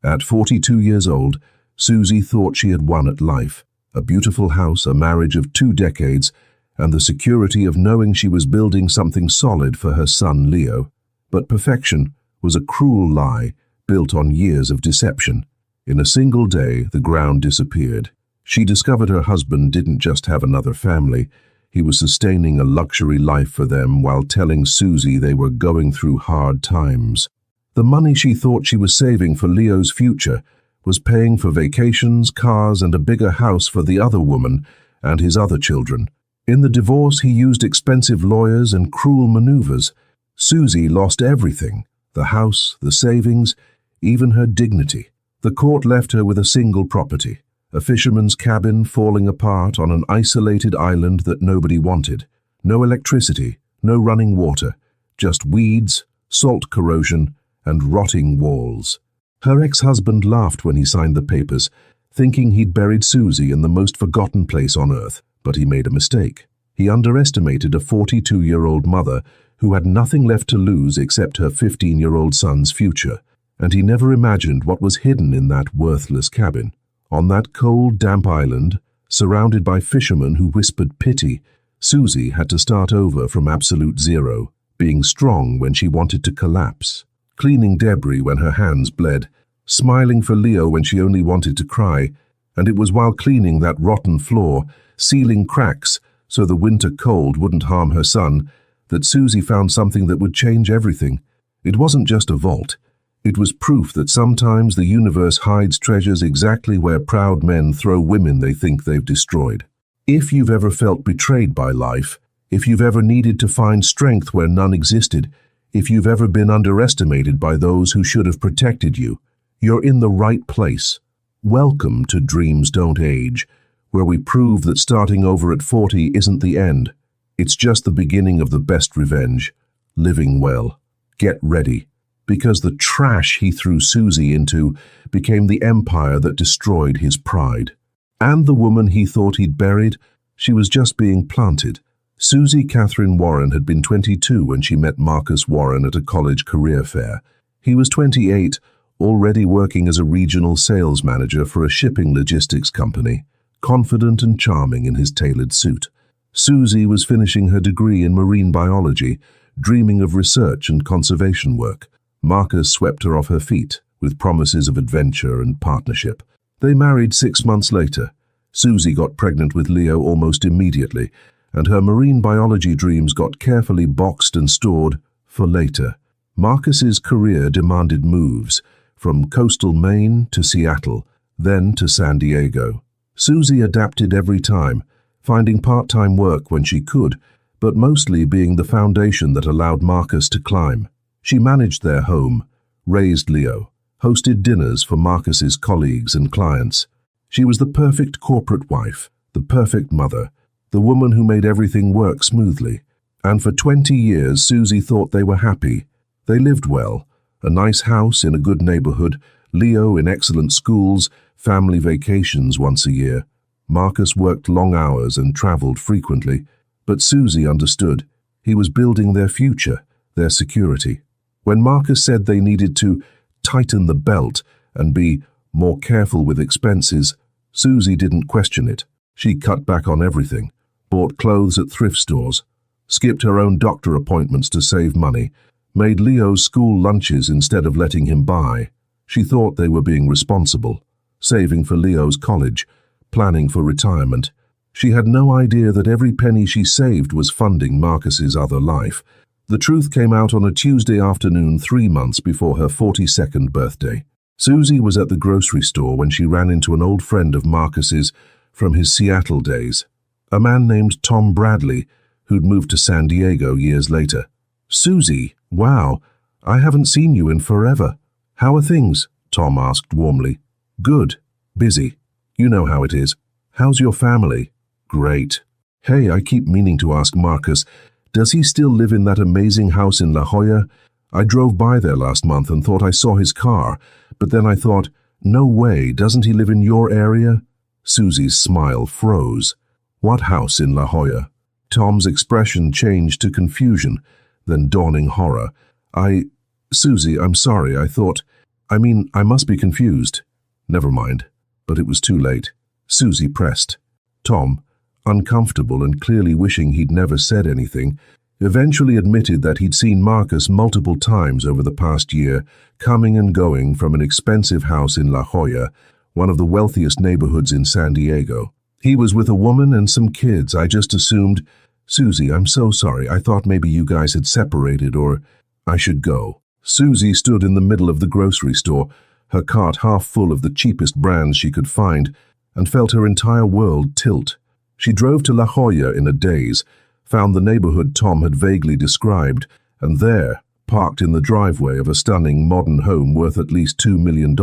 At 42 years old, Susie thought she had won at life. A beautiful house, a marriage of 2 decades, and the security of knowing she was building something solid for her son Leo. But perfection was a cruel lie built on years of deception. In a single day, the ground disappeared. She discovered her husband didn't just have another family. He was sustaining a luxury life for them while telling Susie they were going through hard times. The money she thought she was saving for Leo's future was paying for vacations, cars, and a bigger house for the other woman and his other children. In the divorce, he used expensive lawyers and cruel maneuvers. Susie lost everything: the house, the savings, even her dignity. The court left her with a single property, a fisherman's cabin falling apart on an isolated island that nobody wanted. No electricity, no running water, just weeds, salt corrosion, and rotting walls. Her ex-husband laughed when he signed the papers, thinking he'd buried Susie in the most forgotten place on earth. But he made a mistake. He underestimated a 42-year-old mother who had nothing left to lose except her 15-year-old son's future, and he never imagined what was hidden in that worthless cabin. On that cold, damp island, surrounded by fishermen who whispered pity, Susie had to start over from absolute zero, being strong when she wanted to collapse, cleaning debris when her hands bled, smiling for Leo when she only wanted to cry, and it was while cleaning that rotten floor, sealing cracks so the winter cold wouldn't harm her son, that Susie found something that would change everything. It wasn't just a vault. It was proof that sometimes the universe hides treasures exactly where proud men throw women they think they've destroyed. If you've ever felt betrayed by life, if you've ever needed to find strength where none existed, if you've ever been underestimated by those who should have protected you, you're in the right place. Welcome to Dreams Don't Age, where we prove that starting over at 40 isn't the end. It's just the beginning of the best revenge. Living well. Get ready. Because the trash he threw Susie into became the empire that destroyed his pride. And the woman he thought he'd buried, she was just being planted. Susie Catherine Warren had been 22 when she met Marcus Warren at a college career fair. He was 28, already working as a regional sales manager for a shipping logistics company, confident and charming in his tailored suit. Susie was finishing her degree in marine biology, dreaming of research and conservation work. Marcus swept her off her feet with promises of adventure and partnership. They married 6 months later. Susie got pregnant with Leo almost immediately, and her marine biology dreams got carefully boxed and stored for later. Marcus's career demanded moves, from coastal Maine to Seattle, then to San Diego. Susie adapted every time, finding part-time work when she could, but mostly being the foundation that allowed Marcus to climb. She managed their home, raised Leo, hosted dinners for Marcus's colleagues and clients. She was the perfect corporate wife, the perfect mother, the woman who made everything work smoothly. And for 20 years, Susie thought they were happy. They lived well, a nice house in a good neighborhood, Leo in excellent schools, family vacations once a year. Marcus worked long hours and traveled frequently, but Susie understood. He was building their future, their security. When Marcus said they needed to tighten the belt and be more careful with expenses, Susie didn't question it. She cut back on everything, bought clothes at thrift stores, skipped her own doctor appointments to save money, made Leo's school lunches instead of letting him buy. She thought they were being responsible, saving for Leo's college, planning for retirement. She had no idea that every penny she saved was funding Marcus's other life. The truth came out on a Tuesday afternoon 3 months before her 42nd birthday. Susie was at the grocery store when she ran into an old friend of Marcus's from his Seattle days, a man named Tom Bradley, who'd moved to San Diego years later. "Susie, wow, I haven't seen you in forever. How are things?" Tom asked warmly. "Good. Busy. You know how it is. How's your family?" "Great. Hey, I keep meaning to ask Marcus, does he still live in that amazing house in La Jolla? I drove by there last month and thought I saw his car, but then I thought, no way, doesn't he live in your area?" Susie's smile froze. "What house in La Jolla?" Tom's expression changed to confusion, then dawning horror. Susie, I'm sorry, I thought..." I must be confused. Never mind. But it was too late. Susie pressed. Tom, uncomfortable and clearly wishing he'd never said anything, eventually admitted that he'd seen Marcus multiple times over the past year, coming and going from an expensive house in La Jolla, one of the wealthiest neighborhoods in San Diego. He was with a woman and some kids. I just assumed, Susie, I'm so sorry. I thought maybe you guys had separated or I should go. Susie stood in the middle of the grocery store, her cart half full of the cheapest brands she could find, and felt her entire world tilt. She drove to La Jolla in a daze, found the neighborhood Tom had vaguely described, and there, parked in the driveway of a stunning modern home worth at least $2 million,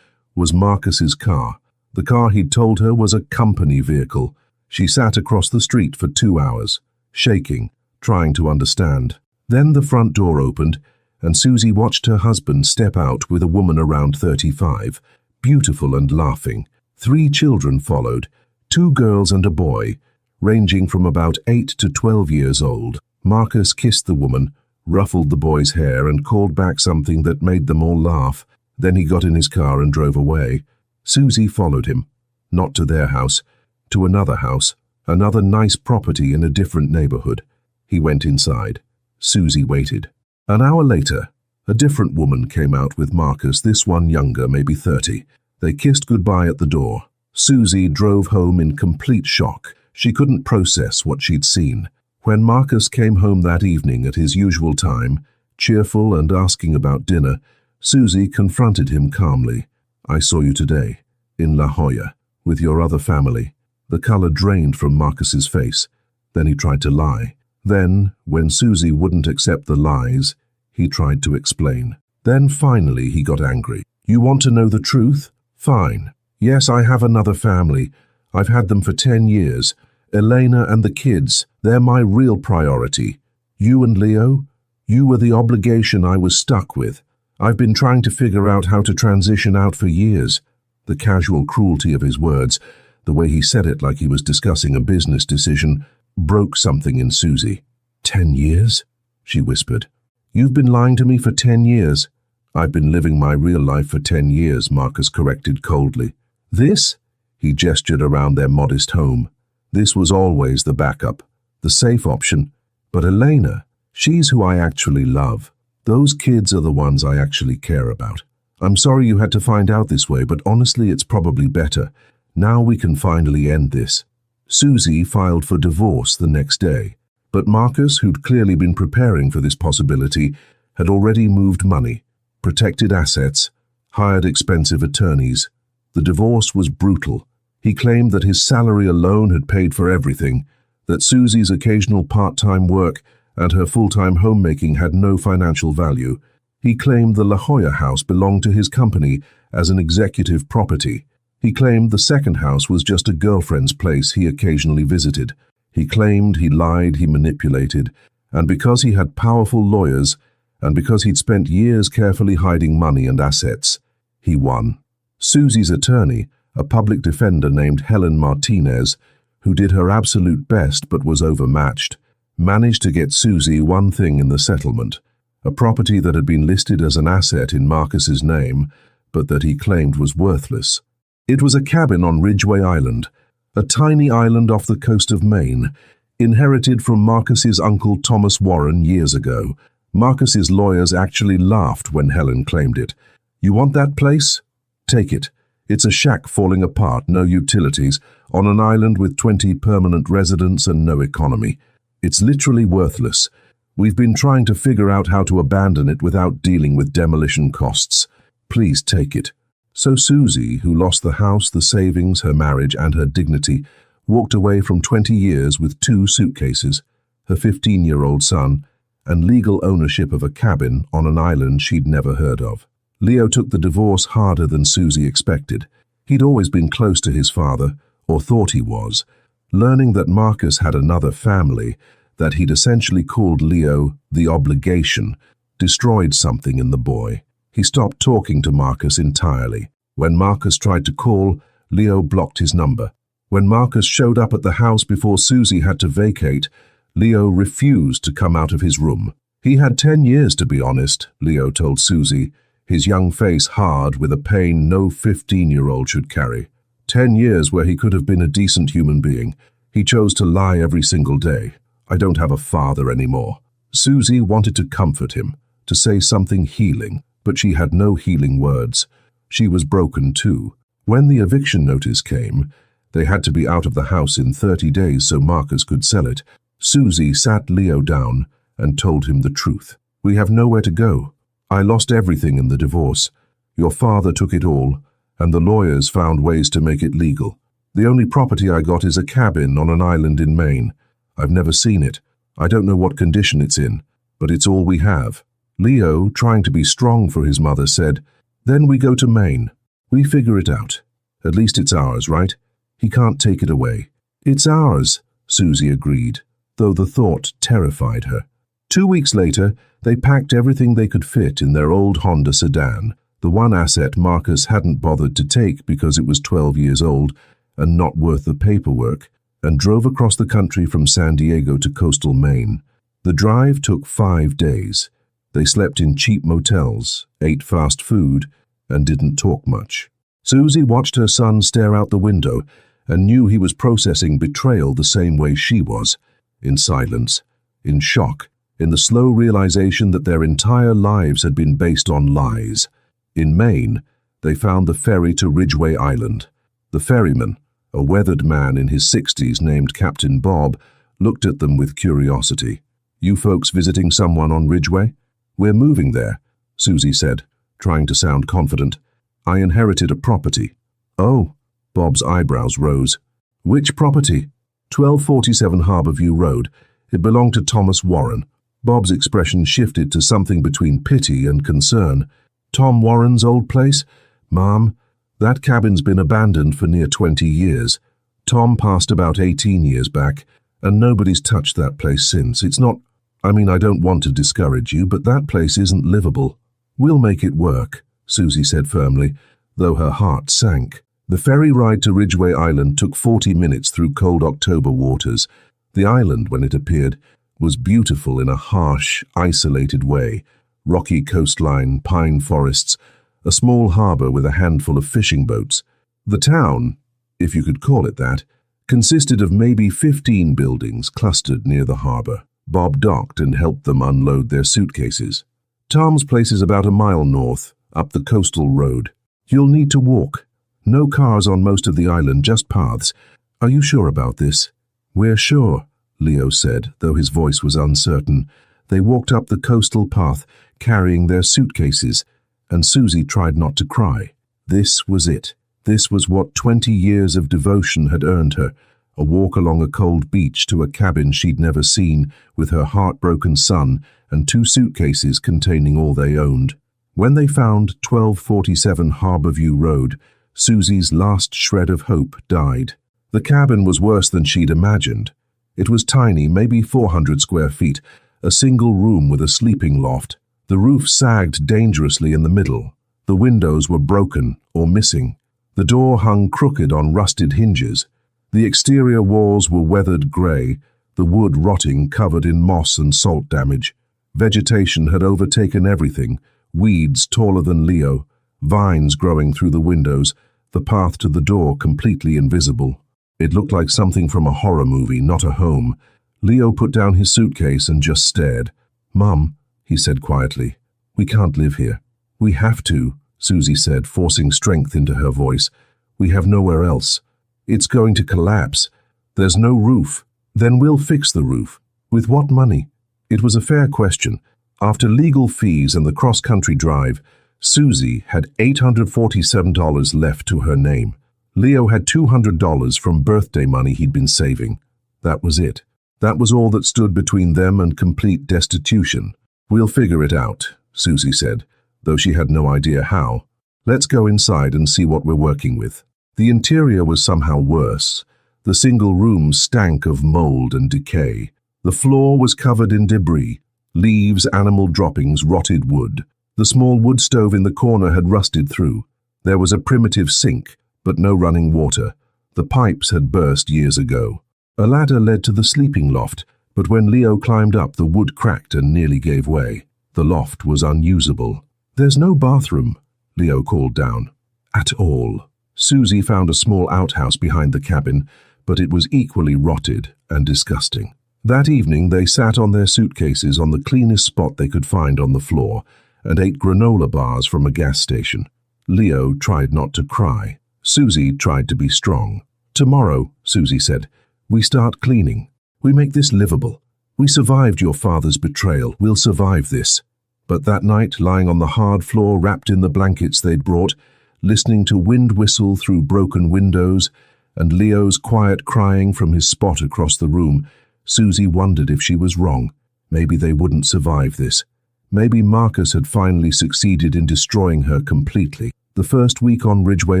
was Marcus's car. The car he'd told her was a company vehicle. She sat across the street for 2 hours, shaking, trying to understand. Then the front door opened, and Susie watched her husband step out with a woman around 35, beautiful and laughing. 3 children followed, 2 girls and a boy, ranging from about 8 to 12 years old. Marcus kissed the woman, ruffled the boy's hair, and called back something that made them all laugh. Then he got in his car and drove away. Susie followed him, not to their house, to another house, another nice property in a different neighborhood. He went inside. Susie waited. An hour later, a different woman came out with Marcus, this one younger, maybe 30. They kissed goodbye at the door. Susie drove home in complete shock. She couldn't process what she'd seen. When Marcus came home that evening at his usual time, cheerful and asking about dinner, Susie confronted him calmly. I saw you today, in La Jolla, with your other family. The color drained from Marcus's face. Then he tried to lie. Then, when Susie wouldn't accept the lies, he tried to explain. Then finally he got angry. You want to know the truth? Fine. Yes, I have another family. I've had them for 10 years. Elena and the kids, they're my real priority. You and Leo? You were the obligation I was stuck with. I've been trying to figure out how to transition out for years. The casual cruelty of his words, the way he said it like he was discussing a business decision, broke something in Susie. 10 years? She whispered. You've been lying to me for 10 years. I've been living my real life for 10 years, Marcus corrected coldly. This? He gestured around their modest home. This was always the backup, the safe option. But Elena, she's who I actually love. Those kids are the ones I actually care about. I'm sorry you had to find out this way, but honestly it's probably better. Now we can finally end this. Susie filed for divorce the next day. But Marcus, who'd clearly been preparing for this possibility, had already moved money, protected assets, hired expensive attorneys. The divorce was brutal. He claimed that his salary alone had paid for everything, that Susie's occasional part-time work and her full-time homemaking had no financial value. He claimed the La Jolla house belonged to his company as an executive property. He claimed the second house was just a girlfriend's place he occasionally visited. He claimed he lied, he manipulated, and because he had powerful lawyers, and because he'd spent years carefully hiding money and assets, he won. Susie's attorney, a public defender named Helen Martinez, who did her absolute best but was overmatched, managed to get Susie one thing in the settlement, a property that had been listed as an asset in Marcus's name, but that he claimed was worthless. It was a cabin on Ridgway Island, a tiny island off the coast of Maine, inherited from Marcus's uncle Thomas Warren years ago. Marcus's lawyers actually laughed when Helen claimed it. You want that place? Take it. It's a shack falling apart, no utilities, on an island with 20 permanent residents and no economy. It's literally worthless. We've been trying to figure out how to abandon it without dealing with demolition costs. Please take it. So Susie, who lost the house, the savings, her marriage, and her dignity, walked away from 20 years with 2 suitcases, her 15-year-old son, and legal ownership of a cabin on an island she'd never heard of. Leo took the divorce harder than Susie expected. He'd always been close to his father, or thought he was. Learning that Marcus had another family, that he'd essentially called Leo the obligation, destroyed something in the boy. He stopped talking to Marcus entirely. When Marcus tried to call, Leo blocked his number. When Marcus showed up at the house before Susie had to vacate, Leo refused to come out of his room. He had 10 years, to be honest, Leo told Susie. his young face hard with a pain no 15-year-old should carry. 10 years where he could have been a decent human being. He chose to lie every single day. I don't have a father anymore. Susie wanted to comfort him, to say something healing, but she had no healing words. She was broken too. When the eviction notice came, they had to be out of the house in 30 days so Marcus could sell it. Susie sat Leo down and told him the truth. We have nowhere to go. I lost everything in the divorce. Your father took it all, and the lawyers found ways to make it legal. The only property I got is a cabin on an island in Maine. I've never seen it. I don't know what condition it's in, but it's all we have. Leo, trying to be strong for his mother, said, "Then we go to Maine. We figure it out. At least it's ours, right? He can't take it away." "It's ours," Susie agreed, though the thought terrified her. 2 weeks later, they packed everything they could fit in their old Honda sedan, the one asset Marcus hadn't bothered to take because it was 12 years old and not worth the paperwork, and drove across the country from San Diego to coastal Maine. The drive took 5 days. They slept in cheap motels, ate fast food, and didn't talk much. Susie watched her son stare out the window and knew he was processing betrayal the same way she was, in silence, in shock, in the slow realization that their entire lives had been based on lies. In Maine, they found the ferry to Ridgway Island. The ferryman, a weathered man in his 60s named Captain Bob, looked at them with curiosity. "You folks visiting someone on Ridgway?" "We're moving there," Susie said, trying to sound confident. "I inherited a property." "Oh," Bob's eyebrows rose. "Which property?" 1247 Harborview Road. It belonged to Thomas Warren. Bob's expression shifted to something between pity and concern. "Tom Warren's old place? Mom, that cabin's been abandoned for near 20 years. Tom passed about 18 years back, and nobody's touched that place since. It's not... I mean, I don't want to discourage you, but that place isn't livable." "We'll make it work," Susie said firmly, though her heart sank. The ferry ride to Ridgway Island took 40 minutes through cold October waters. The island, when it appeared, was beautiful in a harsh, isolated way. Rocky coastline, pine forests, a small harbor with a handful of fishing boats. The town, if you could call it that, consisted of maybe 15 buildings clustered near the harbor. Bob docked and helped them unload their suitcases. "Tom's place is about a mile north, up the coastal road. You'll need to walk. No cars on most of the island, just paths. Are you sure about this?" "We're sure," Leo said, though his voice was uncertain. They walked up the coastal path, carrying their suitcases, and Susie tried not to cry. This was it. This was what 20 years of devotion had earned her, a walk along a cold beach to a cabin she'd never seen, with her heartbroken son and 2 suitcases containing all they owned. When they found 1247 Harborview Road, Susie's last shred of hope died. The cabin was worse than she'd imagined. It was tiny, maybe 400 square feet, a single room with a sleeping loft. The roof sagged dangerously in the middle. The windows were broken or missing. The door hung crooked on rusted hinges. The exterior walls were weathered grey, the wood rotting, covered in moss and salt damage. Vegetation had overtaken everything, weeds taller than Leo, vines growing through the windows, the path to the door completely invisible. It looked like something from a horror movie, not a home. Leo put down his suitcase and just stared. "Mum," he said quietly, "we can't live here." "We have to," Susie said, forcing strength into her voice. "We have nowhere else. It's going to collapse. There's no roof." "Then we'll fix the roof." "With what money?" It was a fair question. After legal fees and the cross-country drive, Susie had $847 left to her name. Leo had $200 from birthday money he'd been saving. That was it. That was all that stood between them and complete destitution. "We'll figure it out," Susie said, though she had no idea how. "Let's go inside and see what we're working with." The interior was somehow worse. The single room stank of mold and decay. The floor was covered in debris, leaves, animal droppings, rotted wood. The small wood stove in the corner had rusted through. There was a primitive sink, but no running water. The pipes had burst years ago. A ladder led to the sleeping loft, but when Leo climbed up, the wood cracked and nearly gave way. The loft was unusable. "There's no bathroom," Leo called down. "At all." Susie found a small outhouse behind the cabin, but it was equally rotted and disgusting. That evening they sat on their suitcases on the cleanest spot they could find on the floor and ate granola bars from a gas station. Leo tried not to cry. Susie tried to be strong. "Tomorrow," Susie said, "we start cleaning. We make this livable. We survived your father's betrayal. We'll survive this." But that night, lying on the hard floor wrapped in the blankets they'd brought, listening to wind whistle through broken windows and Leo's quiet crying from his spot across the room, Susie wondered if she was wrong. Maybe they wouldn't survive this. Maybe Marcus had finally succeeded in destroying her completely. The first week on Ridgway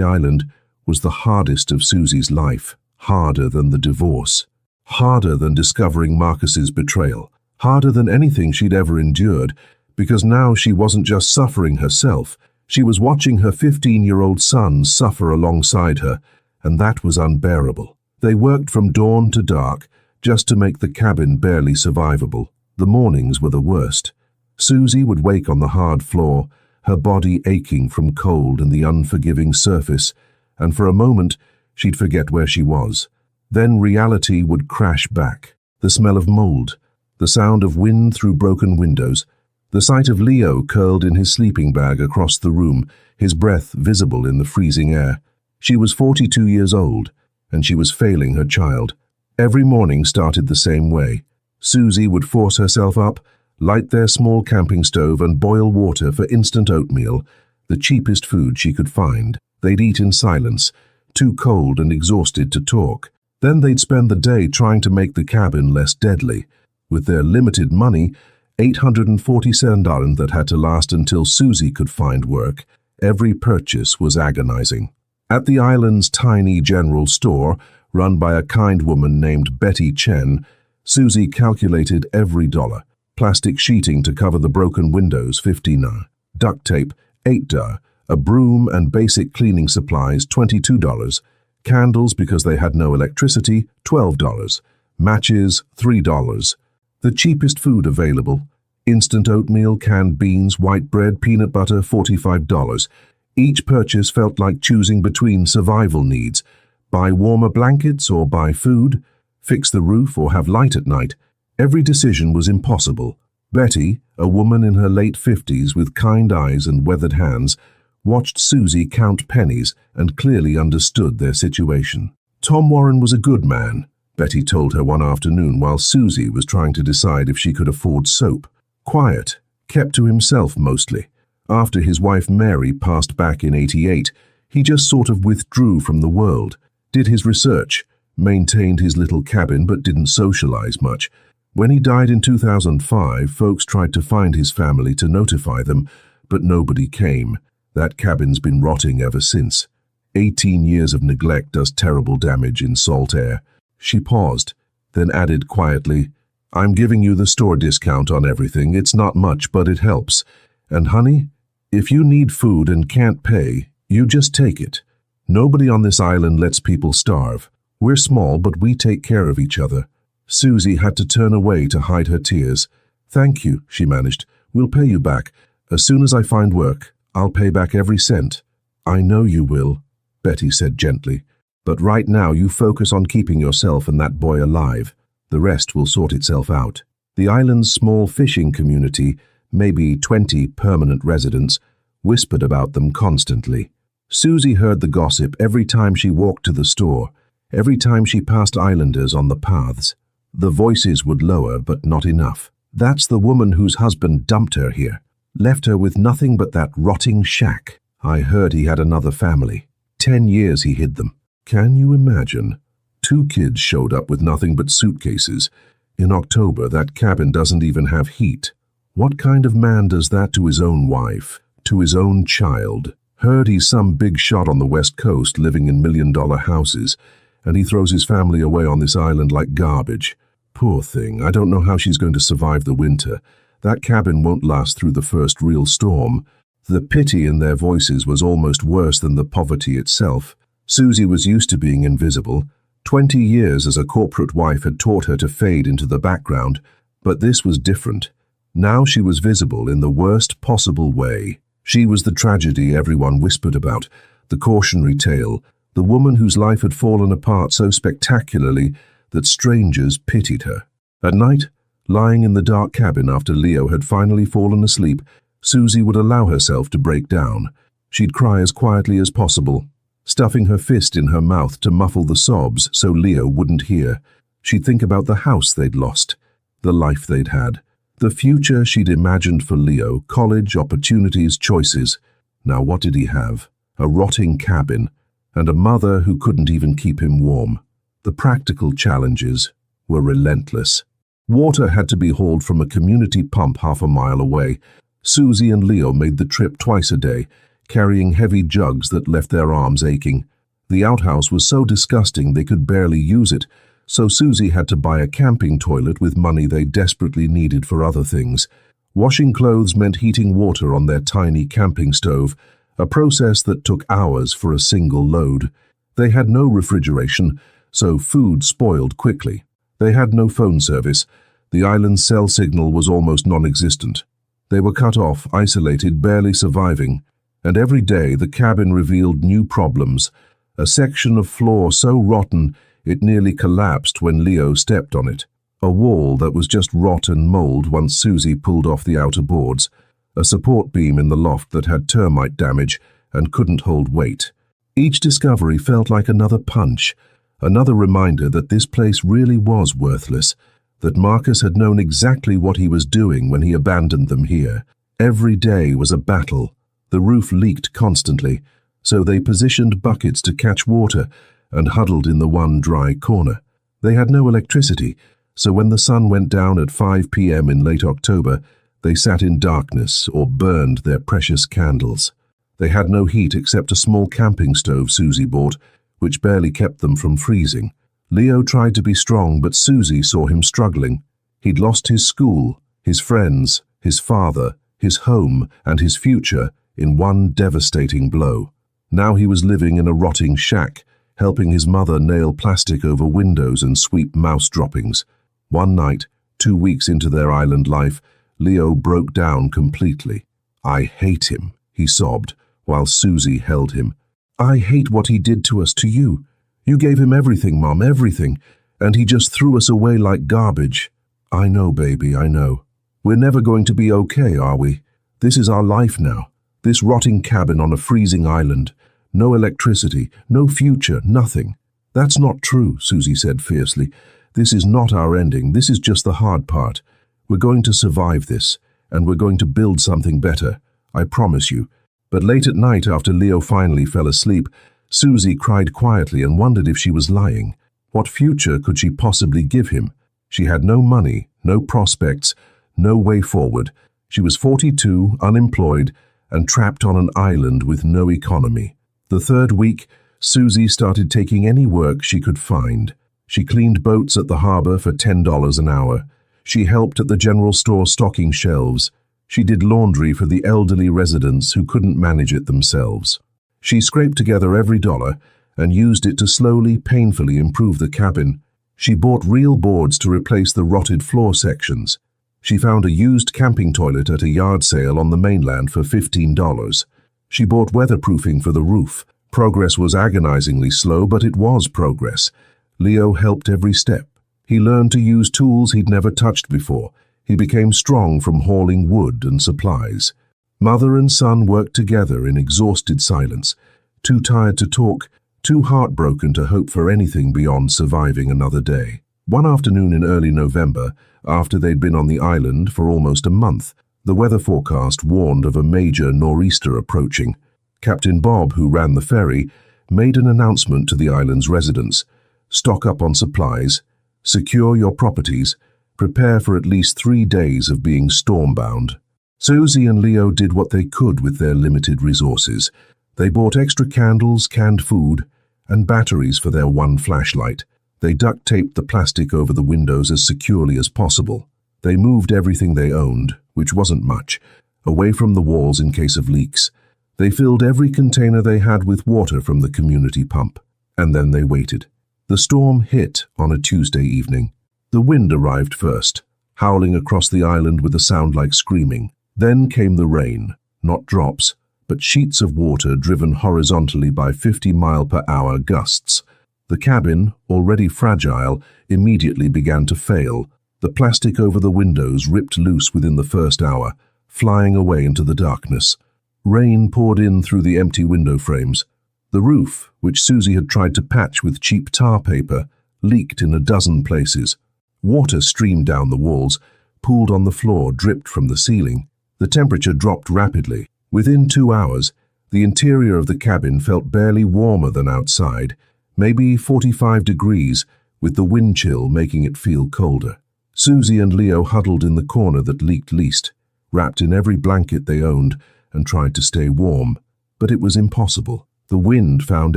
Island was the hardest of Susie's life, harder than the divorce, harder than discovering Marcus's betrayal, harder than anything she'd ever endured, because now she wasn't just suffering herself, she was watching her 15-year-old son suffer alongside her, and that was unbearable. They worked from dawn to dark, just to make the cabin barely survivable. The mornings were the worst. Susie would wake on the hard floor, her body aching from cold and the unforgiving surface, and for a moment she'd forget where she was. Then reality would crash back. The smell of mold, the sound of wind through broken windows, the sight of Leo curled in his sleeping bag across the room, his breath visible in the freezing air. She was 42 years old, and she was failing her child. Every morning started the same way. Susie would force herself up, light their small camping stove and boil water for instant oatmeal, the cheapest food she could find. They'd eat in silence, too cold and exhausted to talk. Then they'd spend the day trying to make the cabin less deadly. With their limited money, $847 that had to last until Susie could find work, every purchase was agonizing. At the island's tiny general store, run by a kind woman named Betty Chen, Susie calculated every dollar. Plastic sheeting to cover the broken windows, $15, duct tape, $8, a broom and basic cleaning supplies, $22, candles because they had no electricity, $12, matches, $3. The cheapest food available, instant oatmeal, canned beans, white bread, peanut butter, $45. Each purchase felt like choosing between survival needs. Buy warmer blankets or buy food, fix the roof or have light at night. Every decision was impossible. Betty, a woman in her late 50s with kind eyes and weathered hands, watched Susie count pennies and clearly understood their situation. Tom Warren was a good man, Betty told her one afternoon while Susie was trying to decide if she could afford soap. Quiet, kept to himself mostly. After his wife Mary passed back in '88, he just sort of withdrew from the world, did his research, maintained his little cabin but didn't socialize much. When he died in 2005, folks tried to find his family to notify them, but nobody came. That cabin's been rotting ever since. 18 years of neglect does terrible damage in salt air. She paused, then added quietly, "I'm giving you the store discount on everything. It's not much, but it helps. And honey, if you need food and can't pay, you just take it. Nobody on this island lets people starve. We're small, but we take care of each other." Susie had to turn away to hide her tears. "Thank you," she managed. "We'll pay you back. As soon as I find work, I'll pay back every cent." "I know you will," Betty said gently. "But right now you focus on keeping yourself and that boy alive. The rest will sort itself out." The island's small fishing community, maybe 20 permanent residents, whispered about them constantly. Susie heard the gossip every time she walked to the store, every time she passed islanders on the paths. The voices would lower, but not enough. "That's the woman whose husband dumped her here. Left her with nothing but that rotting shack. I heard he had another family. 10 years he hid them. Can you imagine? 2 kids showed up with nothing but suitcases. In October, that cabin doesn't even have heat. What kind of man does that to his own wife, to his own child? Heard he's some big shot on the West Coast living in million-dollar houses, and he throws his family away on this island like garbage. Poor thing, I don't know how she's going to survive the winter. That cabin won't last through the first real storm." The pity in their voices was almost worse than the poverty itself. Susie was used to being invisible. 20 years as a corporate wife had taught her to fade into the background, but this was different. Now she was visible in the worst possible way. She was the tragedy everyone whispered about, the cautionary tale, the woman whose life had fallen apart so spectacularly that strangers pitied her. At night, lying in the dark cabin after Leo had finally fallen asleep, Susie would allow herself to break down. She'd cry as quietly as possible, stuffing her fist in her mouth to muffle the sobs so Leo wouldn't hear. She'd think about the house they'd lost, the life they'd had, the future she'd imagined for Leo, college, opportunities, choices. Now what did he have? A rotting cabin, and a mother who couldn't even keep him warm. The practical challenges were relentless. Water had to be hauled from a community pump half a mile away. Susie and Leo made the trip twice a day, carrying heavy jugs that left their arms aching. The outhouse was so disgusting they could barely use it, so Susie had to buy a camping toilet with money they desperately needed for other things. Washing clothes meant heating water on their tiny camping stove, a process that took hours for a single load. They had no refrigeration, so food spoiled quickly. They had no phone service. The island's cell signal was almost non-existent. They were cut off, isolated, barely surviving. And every day the cabin revealed new problems. A section of floor so rotten it nearly collapsed when Leo stepped on it. A wall that was just rot and mold once Susie pulled off the outer boards. A support beam in the loft that had termite damage and couldn't hold weight. Each discovery felt like another punch, another reminder that this place really was worthless, that Marcus had known exactly what he was doing when he abandoned them here. Every day was a battle. The roof leaked constantly, so they positioned buckets to catch water and huddled in the one dry corner. They had no electricity, so when the sun went down at 5 p.m. in late October, they sat in darkness or burned their precious candles. They had no heat except a small camping stove Susie bought, which barely kept them from freezing. Leo tried to be strong, but Susie saw him struggling. He'd lost his school, his friends, his father, his home, and his future in one devastating blow. Now he was living in a rotting shack, helping his mother nail plastic over windows and sweep mouse droppings. One night, 2 weeks into their island life, Leo broke down completely. "I hate him," he sobbed, while Susie held him. "I hate what he did to us, to you. You gave him everything, Mom, everything, and he just threw us away like garbage." "I know, baby, I know. We're never going to be okay, are we? This is our life now. This rotting cabin on a freezing island. No electricity, no future, nothing." "That's not true," Susie said fiercely. "This is not our ending. This is just the hard part. We're going to survive this, and we're going to build something better. I promise you." But late at night, after Leo finally fell asleep, Susie cried quietly and wondered if she was lying. What future could she possibly give him? She had no money, no prospects, no way forward. She was 42, unemployed, and trapped on an island with no economy. The third week, Susie started taking any work she could find. She cleaned boats at the harbor for $10 an hour. She helped at the general store stocking shelves. She did laundry for the elderly residents who couldn't manage it themselves. She scraped together every dollar and used it to slowly, painfully improve the cabin. She bought real boards to replace the rotted floor sections. She found a used camping toilet at a yard sale on the mainland for $15. She bought weatherproofing for the roof. Progress was agonizingly slow, but it was progress. Leo helped every step. He learned to use tools he'd never touched before. He became strong from hauling wood and supplies. Mother and son worked together in exhausted silence, too tired to talk, too heartbroken to hope for anything beyond surviving another day. One afternoon in early November, after they'd been on the island for almost a month, the weather forecast warned of a major nor'easter approaching. Captain Bob, who ran the ferry, made an announcement to the island's residents. "Stock up on supplies, secure your properties, prepare for at least 3 days of being stormbound." Susie and Leo did what they could with their limited resources. They bought extra candles, canned food, and batteries for their one flashlight. They duct-taped the plastic over the windows as securely as possible. They moved everything they owned, which wasn't much, away from the walls in case of leaks. They filled every container they had with water from the community pump, and then they waited. The storm hit on a Tuesday evening. The wind arrived first, howling across the island with a sound like screaming. Then came the rain. not drops, but sheets of water driven horizontally by 50-mile-per-hour gusts. The cabin, already fragile, immediately began to fail. The plastic over the windows ripped loose within the first hour, flying away into the darkness. Rain poured in through the empty window frames. The roof, which Susie had tried to patch with cheap tar paper, leaked in a dozen places. Water streamed down the walls, pooled on the floor, dripped from the ceiling. The temperature dropped rapidly. Within 2 hours, the interior of the cabin felt barely warmer than outside, maybe 45 degrees, with the wind chill making it feel colder. Susie and Leo huddled in the corner that leaked least, wrapped in every blanket they owned, and tried to stay warm. But it was impossible. The wind found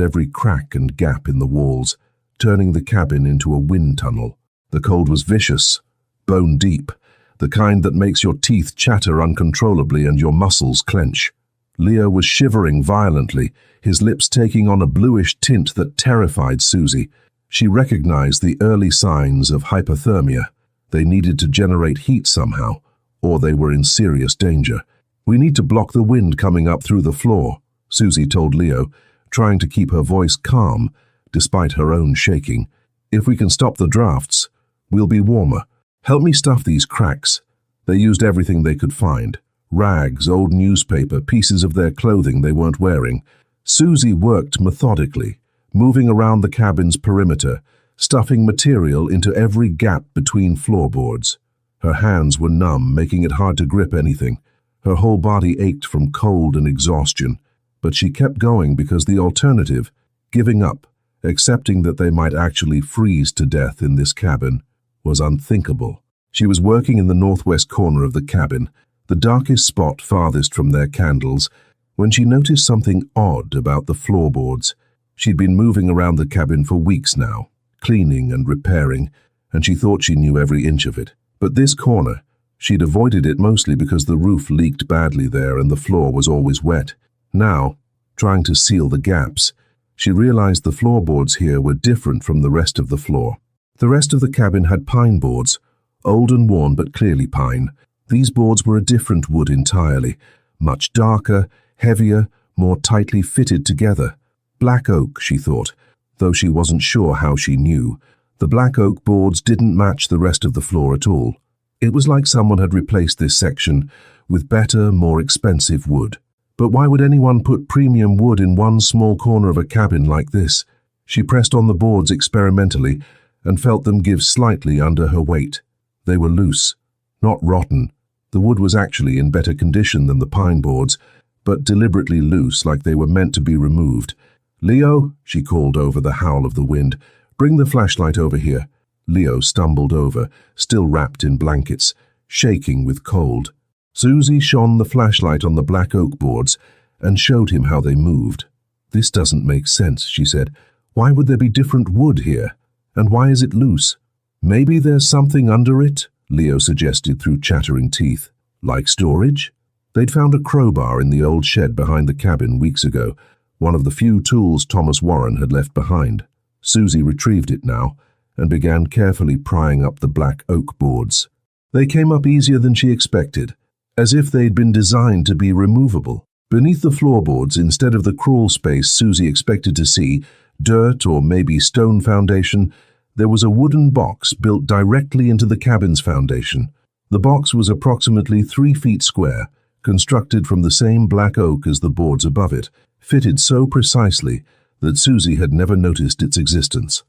every crack and gap in the walls, turning the cabin into a wind tunnel. The cold was vicious, bone deep, the kind that makes your teeth chatter uncontrollably and your muscles clench. Leo was shivering violently, his lips taking on a bluish tint that terrified Susie. She recognized the early signs of hypothermia. They needed to generate heat somehow, or they were in serious danger. "We need to block the wind coming up through the floor," Susie told Leo, trying to keep her voice calm, despite her own shaking. "If we can stop the drafts, we'll be warmer. Help me stuff these cracks." They used everything they could find. Rags, old newspaper, pieces of their clothing they weren't wearing. Susie worked methodically, moving around the cabin's perimeter, stuffing material into every gap between floorboards. Her hands were numb, making it hard to grip anything. Her whole body ached from cold and exhaustion. But she kept going because the alternative, giving up, accepting that they might actually freeze to death in this cabin, was unthinkable. She was working in the northwest corner of the cabin, the darkest spot farthest from their candles, when she noticed something odd about the floorboards. She'd been moving around the cabin for weeks now, cleaning and repairing, and she thought she knew every inch of it. But this corner, she'd avoided it mostly because the roof leaked badly there and the floor was always wet. Now, trying to seal the gaps, she realized the floorboards here were different from the rest of the floor. The rest of the cabin had pine boards, old and worn but clearly pine. These boards were a different wood entirely, much darker, heavier, more tightly fitted together. Black oak, she thought, though she wasn't sure how she knew. The black oak boards didn't match the rest of the floor at all. It was like someone had replaced this section with better, more expensive wood. But why would anyone put premium wood in one small corner of a cabin like this? She pressed on the boards experimentally and felt them give slightly under her weight. They were loose, not rotten. The wood was actually in better condition than the pine boards, but deliberately loose, like they were meant to be removed. "Leo," she called over the howl of the wind, "bring the flashlight over here." Leo stumbled over, still wrapped in blankets, shaking with cold. Susie shone the flashlight on the black oak boards and showed him how they moved. "This doesn't make sense," she said. "Why would there be different wood here? And why is it loose?" "Maybe there's something under it," Leo suggested through chattering teeth. "Like storage?" They'd found a crowbar in the old shed behind the cabin weeks ago, one of the few tools Thomas Warren had left behind. Susie retrieved it now and began carefully prying up the black oak boards. They came up easier than she expected, as if they'd been designed to be removable. Beneath the floorboards, instead of the crawl space Susie expected to see, dirt or maybe stone foundation, there was a wooden box built directly into the cabin's foundation. The box was approximately 3 feet square, constructed from the same black oak as the boards above it, fitted so precisely that Susie had never noticed its existence.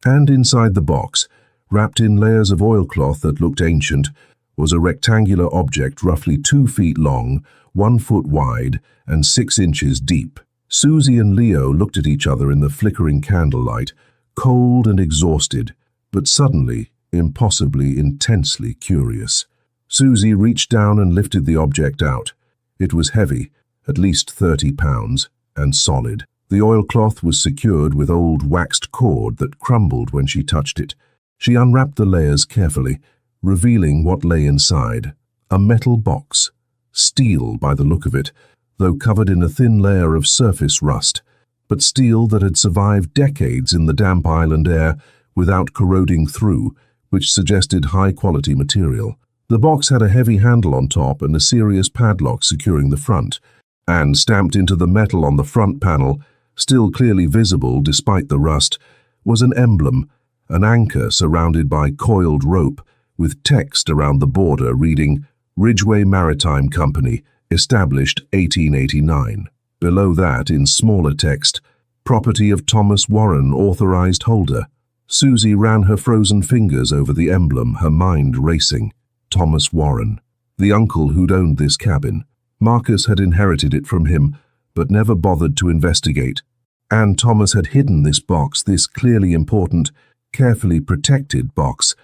And inside the box, wrapped in layers of oilcloth that looked ancient, was a rectangular object roughly 2 feet long, 1 foot wide, and 6 inches deep. Susie and Leo looked at each other in the flickering candlelight, cold and exhausted, but suddenly, impossibly, intensely curious. Susie reached down and lifted the object out. It was heavy, at least 30 pounds, and solid. The oilcloth was secured with old waxed cord that crumbled when she touched it. She unwrapped the layers carefully, revealing what lay inside. A metal box, steel by the look of it, though covered in a thin layer of surface rust, but steel that had survived decades in the damp island air without corroding through, which suggested high-quality material. The box had a heavy handle on top and a serious padlock securing the front, and stamped into the metal on the front panel, still clearly visible despite the rust, was an emblem, an anchor surrounded by coiled rope, with text around the border reading, Ridgway Maritime Company, established 1889. Below that, in smaller text, property of Thomas Warren, authorized holder. Susie ran her frozen fingers over the emblem, her mind racing. Thomas Warren, the uncle who'd owned this cabin. Marcus had inherited it from him, but never bothered to investigate. And Thomas had hidden this box, this clearly important, carefully protected box,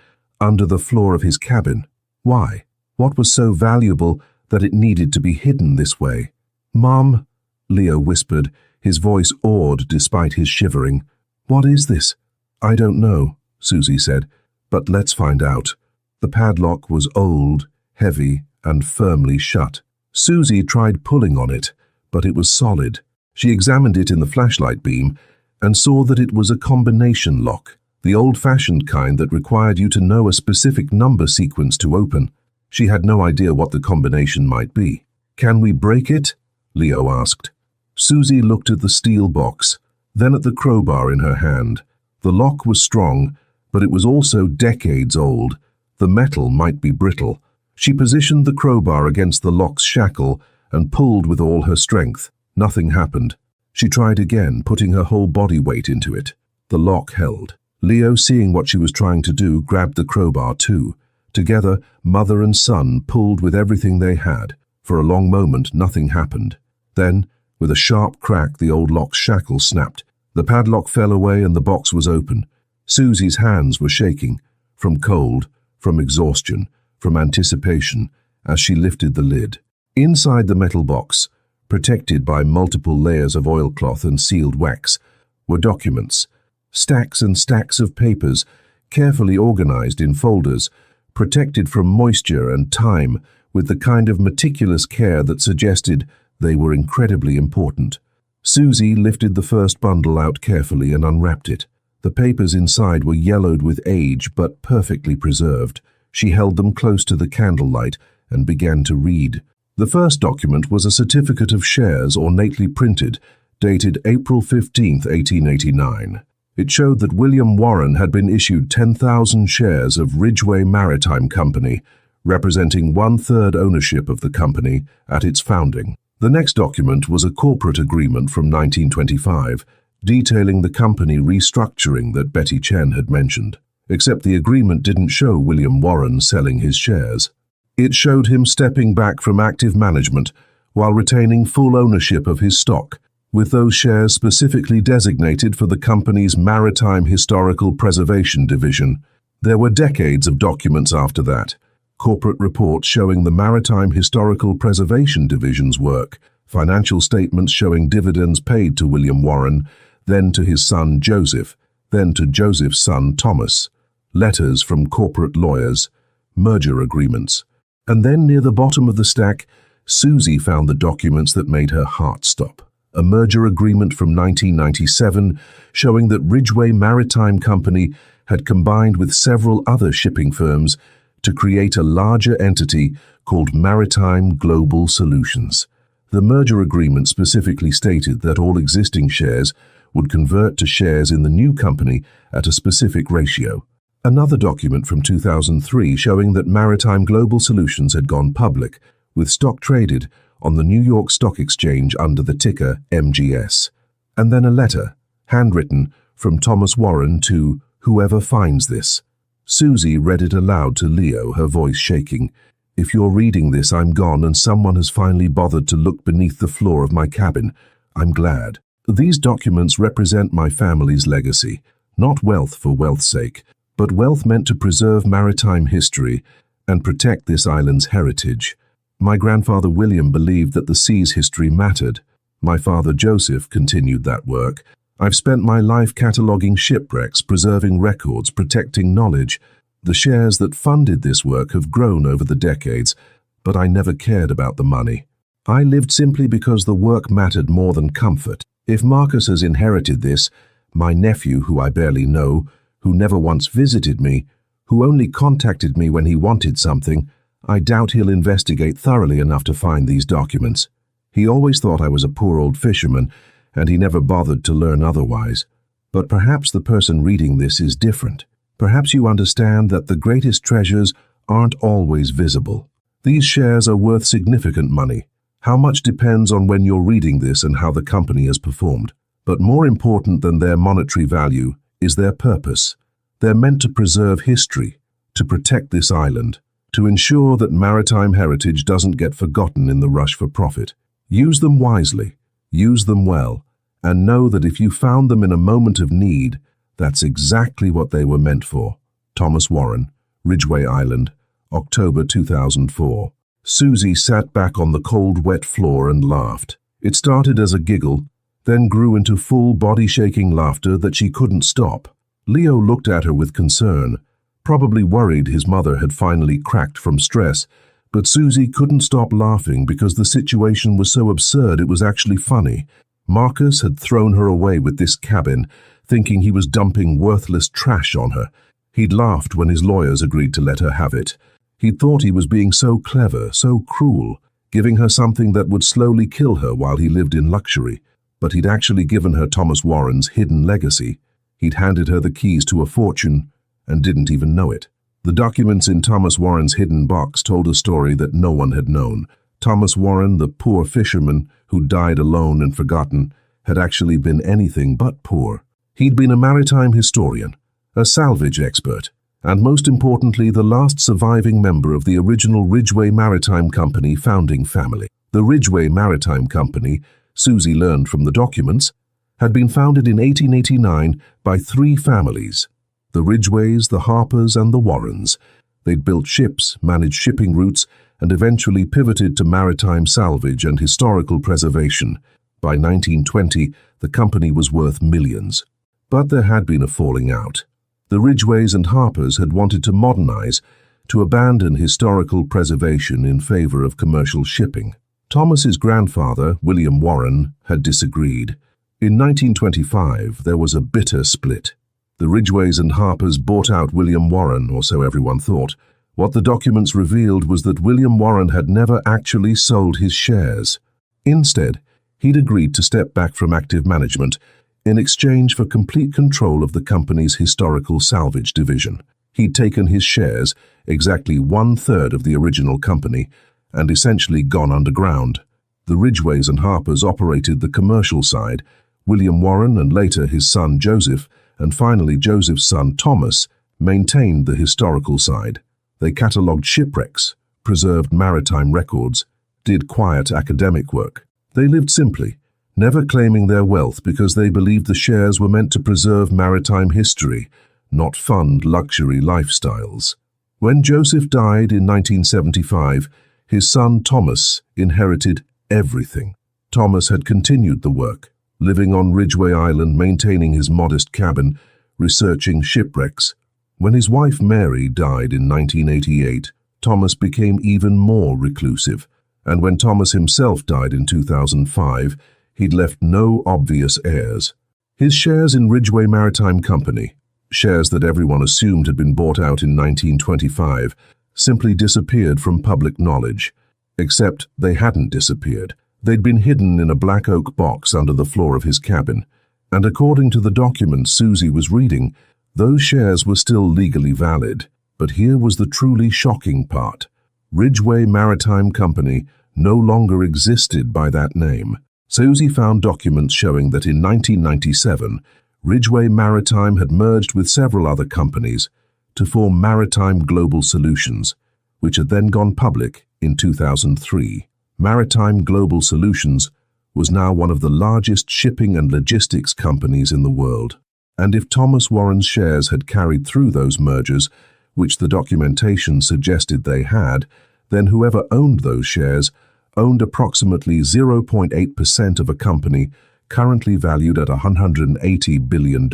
under the floor of his cabin. Why? What was so valuable that it needed to be hidden this way? "Mom," Leo whispered, his voice awed despite his shivering. "What is this?" "I don't know," Susie said, "but let's find out." The padlock was old, heavy, and firmly shut. Susie tried pulling on it, but it was solid. She examined it in the flashlight beam and saw that it was a combination lock, the old-fashioned kind that required you to know a specific number sequence to open. She had no idea what the combination might be. "Can we break it?" Leo asked. Susie looked at the steel box, then at the crowbar in her hand. The lock was strong, but it was also decades old. The metal might be brittle. She positioned the crowbar against the lock's shackle and pulled with all her strength. Nothing happened. She tried again, putting her whole body weight into it. The lock held. Leo, seeing what she was trying to do, grabbed the crowbar too. Together, mother and son pulled with everything they had. For a long moment, nothing happened. Then, with a sharp crack, the old lock's shackle snapped. The padlock fell away and the box was open. Susie's hands were shaking, from cold, from exhaustion, from anticipation, as she lifted the lid. Inside the metal box, protected by multiple layers of oilcloth and sealed wax, were documents, stacks and stacks of papers, carefully organized in folders, protected from moisture and time with the kind of meticulous care that suggested they were incredibly important. Susie lifted the first bundle out carefully and unwrapped it. The papers inside were yellowed with age but perfectly preserved. She held them close to the candlelight and began to read. The first document was a certificate of shares ornately printed, dated April 15, 1889. It showed that William Warren had been issued 10,000 shares of Ridgway Maritime Company, representing 1/3 ownership of the company at its founding. The next document was a corporate agreement from 1925, detailing the company restructuring that Betty Chen had mentioned. Except the agreement didn't show William Warren selling his shares. It showed him stepping back from active management while retaining full ownership of his stock, with those shares specifically designated for the company's Maritime Historical Preservation Division. There were decades of documents after that. Corporate reports showing the Maritime Historical Preservation Division's work, financial statements showing dividends paid to William Warren, then to his son Joseph, then to Joseph's son Thomas, letters from corporate lawyers, merger agreements. And then near the bottom of the stack, Susie found the documents that made her heart stop. A merger agreement from 1997 showing that Ridgway Maritime Company had combined with several other shipping firms to create a larger entity called Maritime Global Solutions. The merger agreement specifically stated that all existing shares would convert to shares in the new company at a specific ratio. Another document from 2003 showing that Maritime Global Solutions had gone public, with stock traded on the New York Stock Exchange under the ticker MGS. And then a letter, handwritten, from Thomas Warren to whoever finds this. Susie read it aloud to Leo, her voice shaking. "If you're reading this, I'm gone and someone has finally bothered to look beneath the floor of my cabin. I'm glad. These documents represent my family's legacy, not wealth for wealth's sake, but wealth meant to preserve maritime history and protect this island's heritage. My grandfather William believed that the sea's history mattered. My father Joseph continued that work. I've spent my life cataloguing shipwrecks, preserving records, protecting knowledge. The shares that funded this work have grown over the decades, but I never cared about the money. I lived simply because the work mattered more than comfort. If Marcus has inherited this, my nephew, who I barely know, who never once visited me, who only contacted me when he wanted something, I doubt he'll investigate thoroughly enough to find these documents. He always thought I was a poor old fisherman, and he never bothered to learn otherwise. But perhaps the person reading this is different. Perhaps you understand that the greatest treasures aren't always visible. These shares are worth significant money. How much depends on when you're reading this and how the company has performed. But more important than their monetary value is their purpose. They're meant to preserve history, to protect this island, to ensure that maritime heritage doesn't get forgotten in the rush for profit. Use them wisely, use them well, and know that if you found them in a moment of need, that's exactly what they were meant for. Thomas Warren, Ridgway Island, October 2004. Susie sat back on the cold, wet floor and laughed. It started as a giggle, then grew into full body-shaking laughter that she couldn't stop. Leo looked at her with concern, probably worried his mother had finally cracked from stress, but Susie couldn't stop laughing because the situation was so absurd it was actually funny. Marcus had thrown her away with this cabin, thinking he was dumping worthless trash on her. He'd laughed when his lawyers agreed to let her have it. He'd thought he was being so clever, so cruel, giving her something that would slowly kill her while he lived in luxury. But he'd actually given her Thomas Warren's hidden legacy. He'd handed her the keys to a fortune and didn't even know it. The documents in Thomas Warren's hidden box told a story that no one had known. Thomas Warren, the poor fisherman who died alone and forgotten, had actually been anything but poor. He'd been a maritime historian, a salvage expert, and most importantly, the last surviving member of the original Ridgway Maritime Company founding family. The Ridgway Maritime Company, Susie learned from the documents, had been founded in 1889 by three families: the Ridgways, the Harpers, and the Warrens. They'd built ships, managed shipping routes, and eventually pivoted to maritime salvage and historical preservation. By 1920, the company was worth millions. But there had been a falling out. The Ridgways and Harpers had wanted to modernize, to abandon historical preservation in favor of commercial shipping. Thomas's grandfather, William Warren, had disagreed. In 1925, there was a bitter split. The Ridgways and Harpers bought out William Warren, or so everyone thought. What the documents revealed was that William Warren had never actually sold his shares. Instead, he'd agreed to step back from active management in exchange for complete control of the company's historical salvage division. He'd taken his shares, exactly 1/3 of the original company, and essentially gone underground. The Ridgways and Harpers operated the commercial side. William Warren and later his son Joseph, and finally Joseph's son Thomas, maintained the historical side. They catalogued shipwrecks, preserved maritime records, did quiet academic work. They lived simply, never claiming their wealth because they believed the shares were meant to preserve maritime history, not fund luxury lifestyles. When Joseph died in 1975, his son Thomas inherited everything. Thomas had continued the work, living on Ridgway Island, maintaining his modest cabin, researching shipwrecks. When his wife Mary died in 1988, Thomas became even more reclusive, and when Thomas himself died in 2005, he'd left no obvious heirs. His shares in Ridgway Maritime Company, shares that everyone assumed had been bought out in 1925, simply disappeared from public knowledge. Except they hadn't disappeared. They'd been hidden in a black oak box under the floor of his cabin, and according to the documents Susie was reading, those shares were still legally valid. But here was the truly shocking part. Ridgway Maritime Company no longer existed by that name. Susie found documents showing that in 1997, Ridgway Maritime had merged with several other companies to form Maritime Global Solutions, which had then gone public in 2003. Maritime Global Solutions was now one of the largest shipping and logistics companies in the world. And if Thomas Warren's shares had carried through those mergers, which the documentation suggested they had, then whoever owned those shares owned approximately 0.8% of a company currently valued at $180 billion.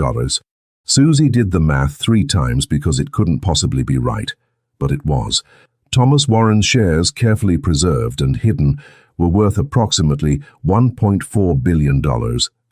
Susie did the math 3 times because it couldn't possibly be right, but it was. Thomas Warren's shares, carefully preserved and hidden, were worth approximately $1.4 billion,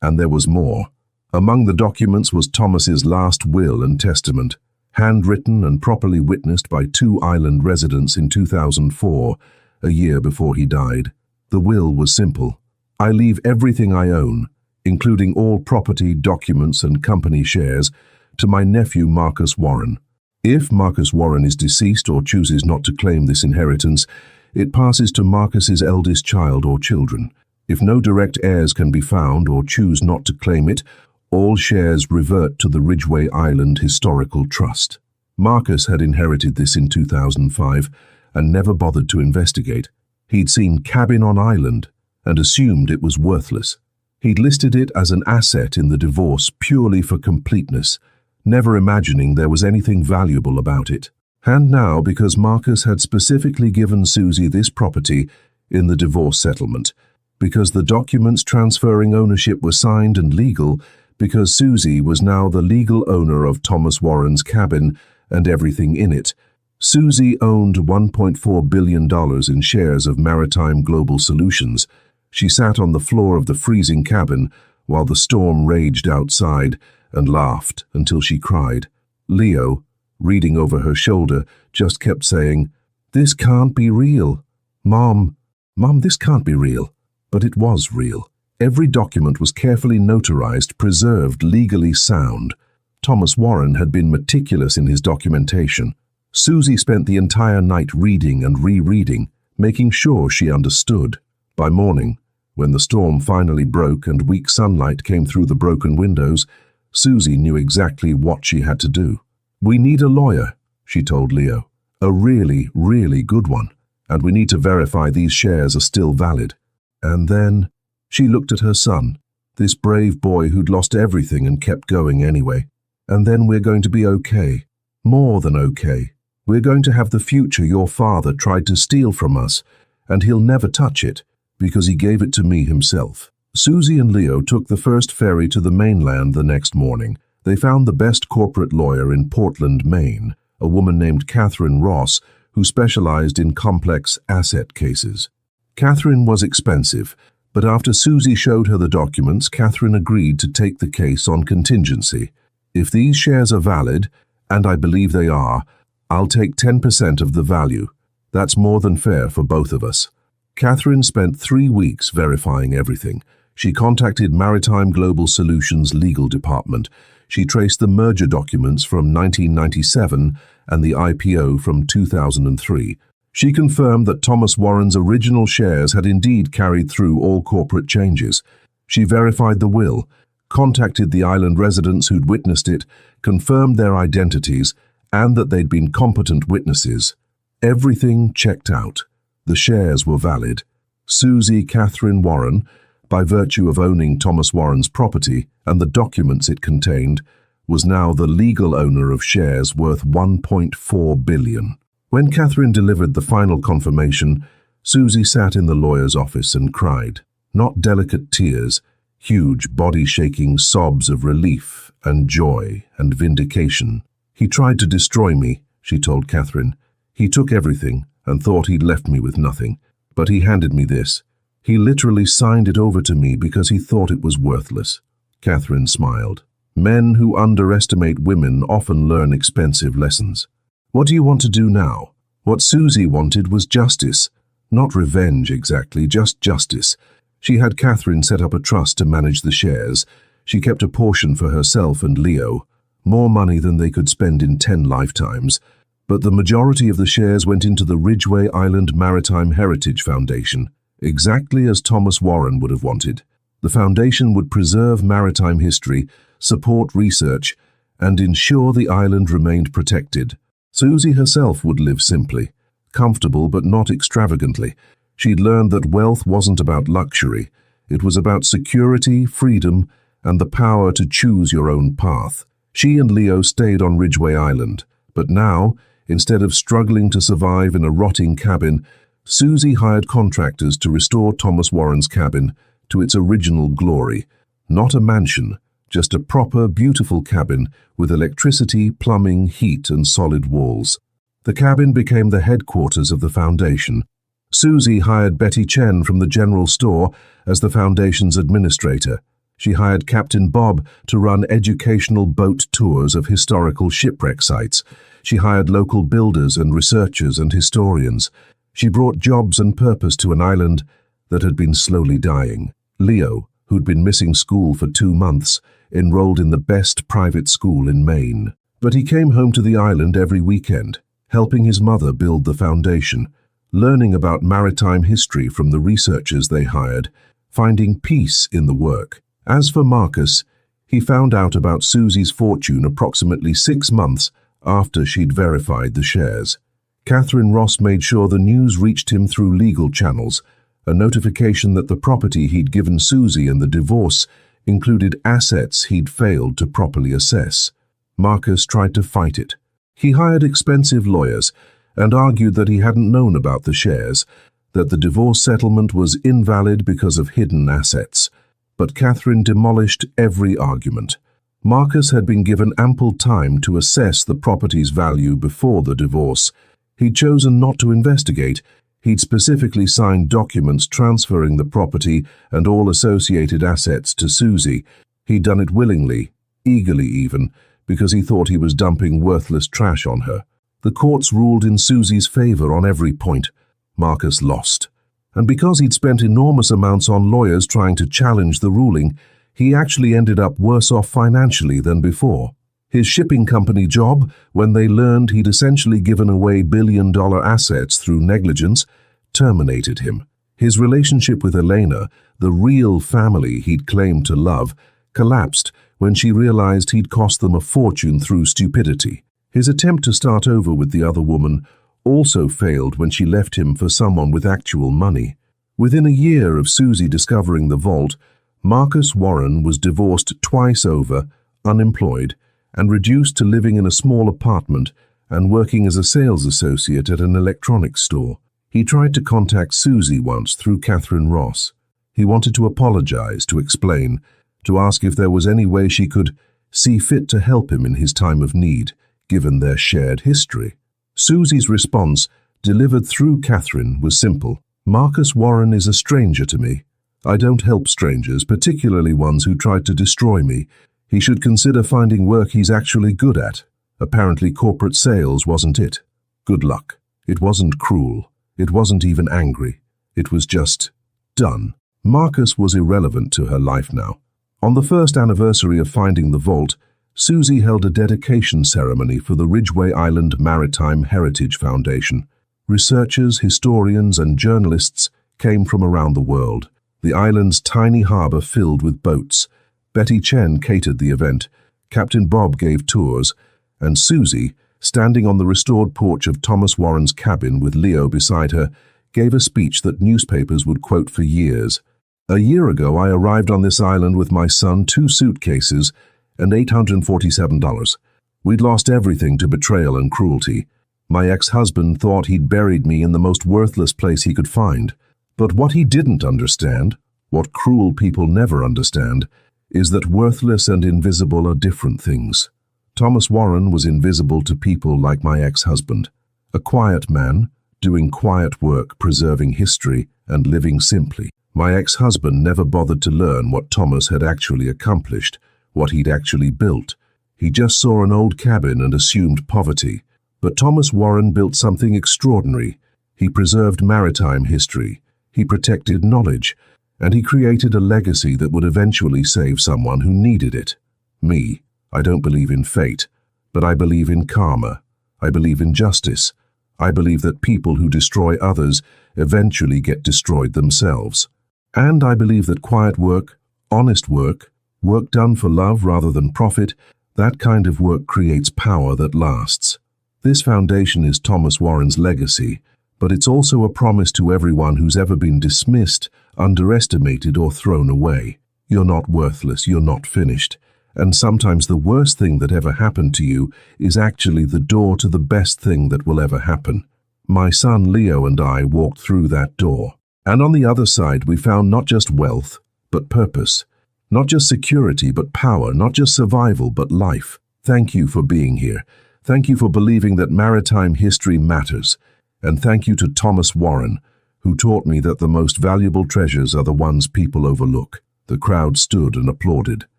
and there was more. Among the documents was Thomas's last will and testament. handwritten and properly witnessed by 2 island residents in 2004, a year before he died. The will was simple. I leave everything I own, including all property, documents and company shares, to my nephew Marcus Warren. If Marcus Warren is deceased or chooses not to claim this inheritance, it passes to Marcus's eldest child or children. If no direct heirs can be found or choose not to claim it, all shares revert to the Ridgway Island Historical Trust. Marcus had inherited this in 2005 and never bothered to investigate. He'd seen Cabin on Island and assumed it was worthless. He'd listed it as an asset in the divorce purely for completeness, never imagining there was anything valuable about it. And now, because Marcus had specifically given Susie this property in the divorce settlement, because the documents transferring ownership were signed and legal, because Susie was now the legal owner of Thomas Warren's cabin and everything in it, Susie owned $1.4 billion in shares of Maritime Global Solutions. She sat on the floor of the freezing cabin while the storm raged outside and laughed until she cried. Leo, reading over her shoulder, just kept saying, "This can't be real. Mom, this can't be real." But it was real. Every document was carefully notarized, preserved, legally sound. Thomas Warren had been meticulous in his documentation. Susie spent the entire night reading and rereading, making sure she understood. By morning, when the storm finally broke and weak sunlight came through the broken windows, Susie knew exactly what she had to do. "We need a lawyer," she told Leo. "A really, really good one. And we need to verify these shares are still valid." And then she looked at her son, this brave boy who'd lost everything and kept going anyway. "And then we're going to be okay. More than okay. We're going to have the future your father tried to steal from us, and he'll never touch it, because he gave it to me himself." Susie and Leo took the first ferry to the mainland the next morning. They found the best corporate lawyer in Portland, Maine, a woman named Catherine Ross, who specialized in complex asset cases. Catherine was expensive, but after Susie showed her the documents, Catherine agreed to take the case on contingency. "If these shares are valid, and I believe they are, I'll take 10% of the value. That's more than fair for both of us." Catherine spent 3 weeks verifying everything. She contacted Maritime Global Solutions legal department. She traced the merger documents from 1997 and the IPO from 2003. She confirmed that Thomas Warren's original shares had indeed carried through all corporate changes. She verified the will, contacted the island residents who'd witnessed it, confirmed their identities, and that they'd been competent witnesses. Everything checked out. The shares were valid. Susie Catherine Warren, by virtue of owning Thomas Warren's property and the documents it contained, was now the legal owner of shares worth $1.4 billion. When Catherine delivered the final confirmation, Susie sat in the lawyer's office and cried. Not delicate tears, huge body-shaking sobs of relief and joy and vindication. "He tried to destroy me," she told Catherine. "He took everything and thought he'd left me with nothing. But he handed me this. He literally signed it over to me because he thought it was worthless." Catherine smiled. Men who underestimate women often learn expensive lessons. "What do you want to do now?" What Susie wanted was justice. Not revenge exactly, just justice. She had Catherine set up a trust to manage the shares. She kept a portion for herself and Leo, more money than they could spend in 10 lifetimes. But the majority of the shares went into the Ridgway Island Maritime Heritage Foundation, exactly as Thomas Warren would have wanted. The foundation would preserve maritime history, support research, and ensure the island remained protected. Susie herself would live simply, comfortable but not extravagantly. She'd learned that wealth wasn't about luxury. It was about security, freedom, and the power to choose your own path. She and Leo stayed on Ridgway Island, but now, instead of struggling to survive in a rotting cabin, Susie hired contractors to restore Thomas Warren's cabin to its original glory. Not a mansion, just a proper, beautiful cabin with electricity, plumbing, heat, and solid walls. The cabin became the headquarters of the foundation. Susie hired Betty Chen from the general store as the foundation's administrator. She hired Captain Bob to run educational boat tours of historical shipwreck sites. She hired local builders and researchers and historians. She brought jobs and purpose to an island that had been slowly dying. Leo, who'd been missing school for 2 months, enrolled in the best private school in Maine. But he came home to the island every weekend, helping his mother build the foundation, learning about maritime history from the researchers they hired, finding peace in the work. As for Marcus, he found out about Susie's fortune approximately 6 months after she'd verified the shares. Catherine Ross made sure the news reached him through legal channels, a notification that the property he'd given Susie and the divorce included assets he'd failed to properly assess. Marcus tried to fight it. He hired expensive lawyers and argued that he hadn't known about the shares, that the divorce settlement was invalid because of hidden assets. But Catherine demolished every argument. Marcus had been given ample time to assess the property's value before the divorce. He'd chosen not to investigate. He'd specifically signed documents transferring the property and all associated assets to Susie. He'd done it willingly, eagerly even, because he thought he was dumping worthless trash on her. The courts ruled in Susie's favor on every point. Marcus lost. And because he'd spent enormous amounts on lawyers trying to challenge the ruling, he actually ended up worse off financially than before. His shipping company job, when they learned he'd essentially given away billion-dollar assets through negligence, terminated him. His relationship with Elena, the real family he'd claimed to love, collapsed when she realized he'd cost them a fortune through stupidity. His attempt to start over with the other woman also failed when she left him for someone with actual money. Within a year of Susie discovering the vault, Marcus Warren was divorced twice over, unemployed, and reduced to living in a small apartment and working as a sales associate at an electronics store. He tried to contact Susie once through Catherine Ross. He wanted to apologize, to explain, to ask if there was any way she could see fit to help him in his time of need, given their shared history. Susie's response, delivered through Catherine, was simple. Marcus Warren is a stranger to me. I don't help strangers, particularly ones who tried to destroy me. He should consider finding work he's actually good at. Apparently corporate sales wasn't it. Good luck. It wasn't cruel. It wasn't even angry. It was just done. Marcus was irrelevant to her life now. On the first anniversary of finding the vault, Susie held a dedication ceremony for the Ridgway Island Maritime Heritage Foundation. Researchers, historians, and journalists came from around the world. The island's tiny harbor filled with boats. Betty Chen catered the event, Captain Bob gave tours, and Susie, standing on the restored porch of Thomas Warren's cabin with Leo beside her, gave a speech that newspapers would quote for years. A year ago, I arrived on this island with my son, 2 suitcases, and $847. We'd lost everything to betrayal and cruelty. My ex-husband thought he'd buried me in the most worthless place he could find. But what he didn't understand, what cruel people never understand, is that worthless and invisible are different things. Thomas Warren was invisible to people like my ex-husband. A quiet man, doing quiet work, preserving history, and living simply. My ex-husband never bothered to learn what Thomas had actually accomplished, what he'd actually built. He just saw an old cabin and assumed poverty. But Thomas Warren built something extraordinary. He preserved maritime history. He protected knowledge. And he created a legacy that would eventually save someone who needed it. Me. I don't believe in fate, but I believe in karma. I believe in justice. I believe that people who destroy others eventually get destroyed themselves. And I believe that quiet work, honest work, work done for love rather than profit, that kind of work creates power that lasts. This foundation is Thomas Warren's legacy, but it's also a promise to everyone who's ever been dismissed, underestimated, or thrown away. You're not worthless, you're not finished. And sometimes the worst thing that ever happened to you is actually the door to the best thing that will ever happen. My son Leo and I walked through that door. And on the other side we found not just wealth, but purpose. Not just security, but power. Not just survival, but life. Thank you for being here. Thank you for believing that maritime history matters. And thank you to Thomas Warren, who taught me that the most valuable treasures are the ones people overlook. The crowd stood and applauded.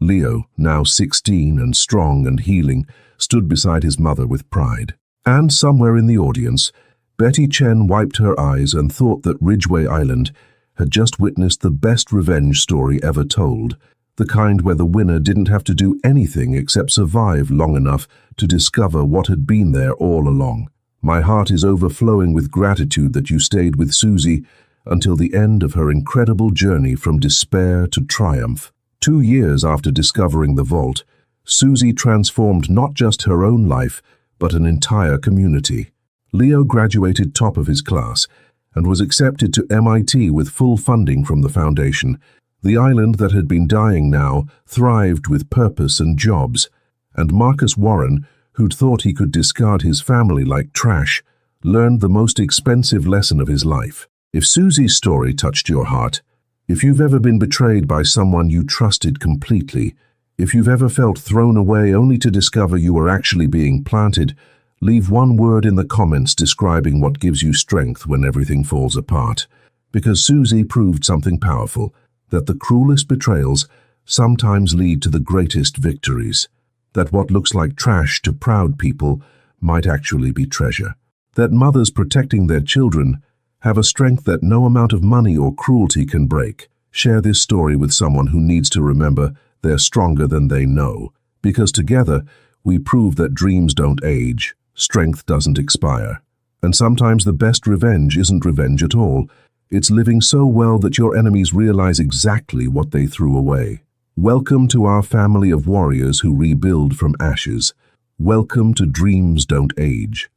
Leo, now 16 and strong and healing, stood beside his mother with pride. And somewhere in the audience, Betty Chen wiped her eyes and thought that Ridgeway Island had just witnessed the best revenge story ever told, the kind where the winner didn't have to do anything except survive long enough to discover what had been there all along. My heart is overflowing with gratitude that you stayed with Susie until the end of her incredible journey from despair to triumph. 2 years after discovering the vault, Susie transformed not just her own life, but an entire community. Leo graduated top of his class and was accepted to MIT with full funding from the foundation. The island that had been dying now thrived with purpose and jobs, and Marcus Warren, who'd thought he could discard his family like trash, learned the most expensive lesson of his life. If Susie's story touched your heart, if you've ever been betrayed by someone you trusted completely, if you've ever felt thrown away only to discover you were actually being planted, leave one word in the comments describing what gives you strength when everything falls apart. Because Susie proved something powerful, that the cruelest betrayals sometimes lead to the greatest victories. That what looks like trash to proud people might actually be treasure. That mothers protecting their children have a strength that no amount of money or cruelty can break. Share this story with someone who needs to remember they're stronger than they know. Because together, we prove that dreams don't age, strength doesn't expire. And sometimes the best revenge isn't revenge at all. It's living so well that your enemies realize exactly what they threw away. Welcome to our family of warriors who rebuild from ashes. Welcome to Dreams Don't Age.